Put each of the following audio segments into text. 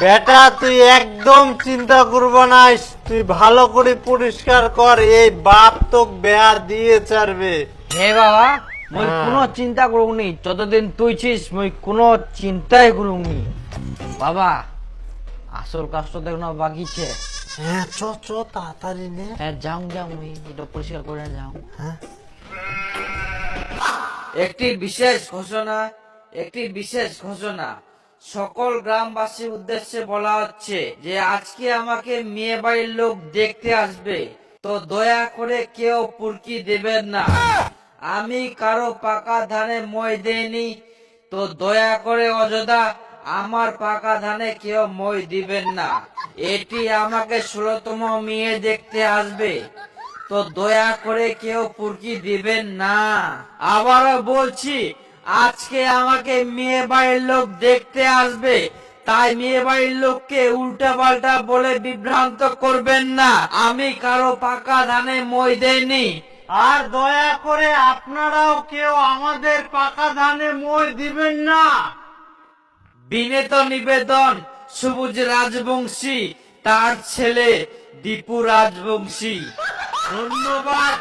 বেটা তুই একদম চিন্তা করব না, তুই ভালো করে পরিষ্কার কর, এই বাপ তোক বেয়া দিয়ে ছাড়বে। হে বাবা, মই কোনো চিন্তা করুনি, যতদিন তুই ছিস মই কোনো চিন্তাই করুনি। বাবা আসল কাজটা দেখো বাকিছে। হ্যাঁ চ চ তাড়াতাড়ি নে। হ্যাঁ যাও যাও, মই এটা পরিষ্কার করে যাও। হ্যাঁ একটি বিশেষ ঘোষণা সকল গ্রামবাসীর উদ্দেশ্যে বলা হচ্ছে যে আজকে আমাকে মেয়ে বাড়ির লোক দেখতে আসবে, তো দয়া করে কেউ পুরকি দেবেন না। আমি কারো পাকা ধানে মই দেইনি, তো দয়া করে অযথা আমার পাকা ধানে কেউ মই দিবেন না। এটি আমাকে 16তম মেয়ে দেখতে আসবে, তো দয়া করে কেউ পুরকি দিবেন না। আবারও বলছি, আজকে আমাকে মেয়ে বাড়ির লোক দেখতে আসবে, তাই মেয়ে বাড়ির লোককে উল্টা পাল্টা বলে বিভ্রান্ত করবেন না। আমি কারো পাকা ধানে মই দেইনি। আর দয়া করে আপনারাও কেউ আমাদের পাকা ধানে মই দিবেন না। বিনীত নিবেদন, সবুজ রাজবংশী, তার ছেলে দীপু রাজবংশী। ধন্যবাদ।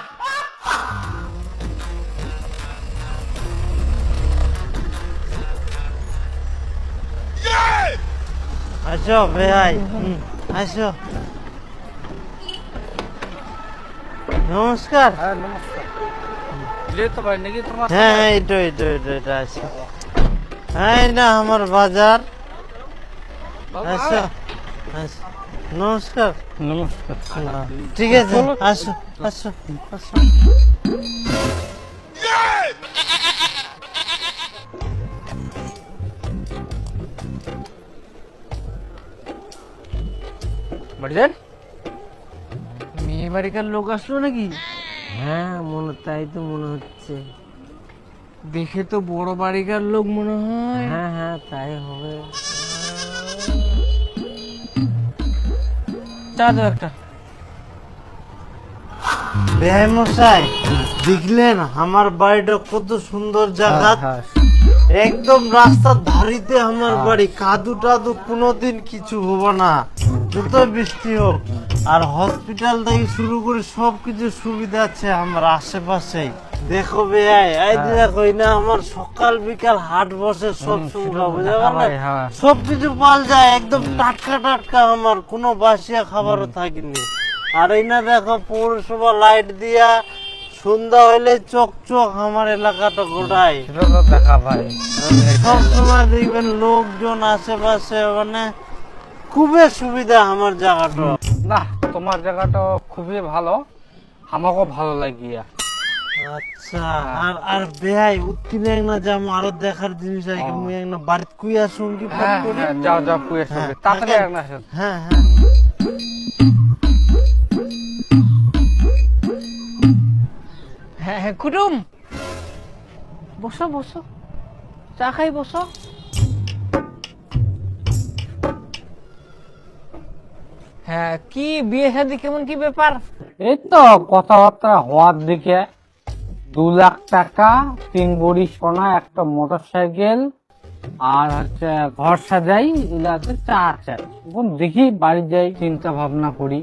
আসো ভাই, আসো। নমস্কার। হ্যাঁ নমস্কার। তো ভাই নাকি তোমার? হ্যাঁ এটা আছে। হ্যাঁ না আমার বাজার। আসো আসো। নমস্কার। নমস্কার। ঠিক আছে আসো আসো আসো। বাড়িজান, মেয়ে বাড়িকার লোক আসলো নাকি? হ্যাঁ তাই তো মনে হচ্ছে। দেখে তো বড় বাড়িকার লোক মনে হয়। হ্যাঁ হ্যাঁ তাই হবে। চা দাও একটা। বেহাই মশাই, দেখলেন আমার বাড়িটা কত সুন্দর জায়গা, একদম রাস্তার ধারিতে আমার বাড়ি, কাদু টাদু কোনোদিন কিছু হবো না যত বৃষ্টি হোক। আর হসপিটাল থেকে শুরু করে সবকিছু সুবিধা আছে আমার আশেপাশে। দেখো বেহাই, এই যে দেখো না আমার সকাল বিকাল হাট বসে, সব সুবিধা বুঝা পারলে, সবকিছু পাওয়া যায় একদম টাটকা টাটকা, আমার কোনো বাসিয়া খাবারও থাকেনি। আর এই না দেখো পৌরসভা লাইট দিয়া সন্ধ্যা হইলে চকচক আমার এলাকাটা গোটাই। দেখা ভাই, সব সময় দেখবেন লোকজন আশেপাশে, মানে খুবই সুবিধা আমার জায়গাটা। না তোমার জায়গাটা খুবই ভালো, আমাকেও ভালো লাগিয়া। আচ্ছা আর আর বেহাই উত্তিনে না যাম, আরো দেখার জিনিস আছে, মুই একটা বাড়িতে কুইয়া সঙ্গী ফোন করি। যাও যাও কুয়ে সঙ্গে তাড়াতাড়ি একটা আসো। হ্যাঁ হ্যাঁ হ্যাঁ হ্যাঁ কুটুম, বসো বসো, চা খাই বসো। হ্যাঁ কি বিয়ে শাদী কেমন কি ব্যাপার? এই তো কথাবার্তা হওয়ার দিকে। 2 লাখ টাকা, 3 ভরি সোনা, একটা মোটর সাইকেল, আর হচ্ছে ঘর সাজাই, এগুলাতে 4 চাই। এখন দেখি বাড়ি যাই, চিন্তা ভাবনা করি।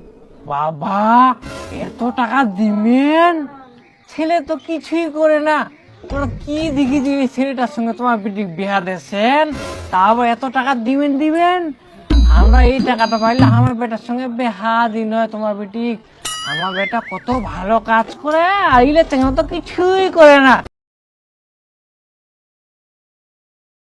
বাবা এত টাকা দিবেন? ছেলে তো কিছুই করে না, তোমরা কি দেখি যে ছেলেটার সঙ্গে তোমার বেটি বিয়া দিয়েছেন, তা আবার এত টাকা দিবেন? আমরা এই টাকাটা পাইলে আমার বেটার সঙ্গে বেহা দিন হয় তোমার বেটি। আমার বেটা কত ভালো কাজ করে, আর ইলে তো কিছুই করে না।